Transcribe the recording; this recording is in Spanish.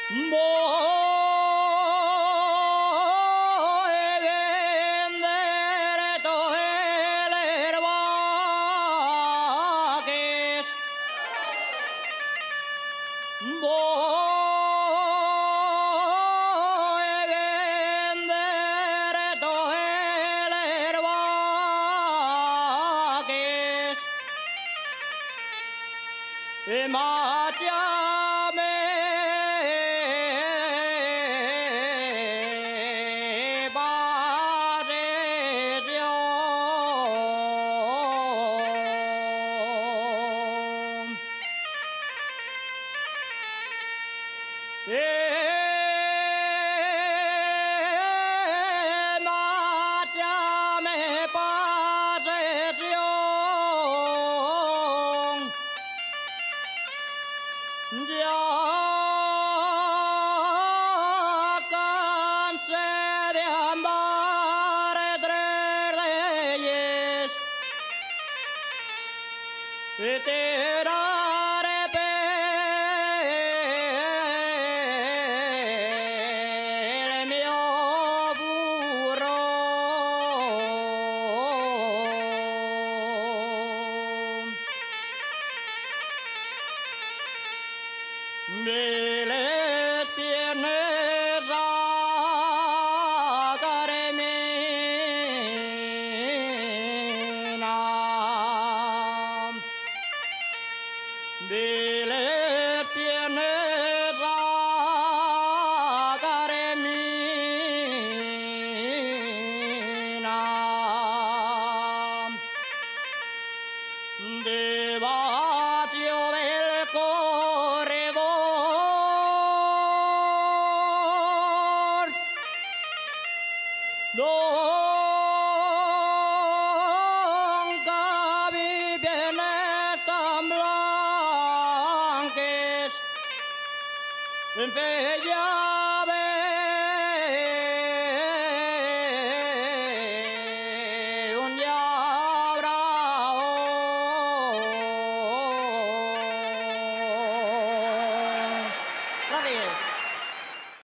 Voy a vender todo el herbaques. Voy a vender todo el herbaques. Márchame. Márchame pasesión, ya cansé de andar tres reyes, miles piernas a Carmina, miles piernas a Carmina, debajo del corredor, nunca vi bienes tan blancas, bellas.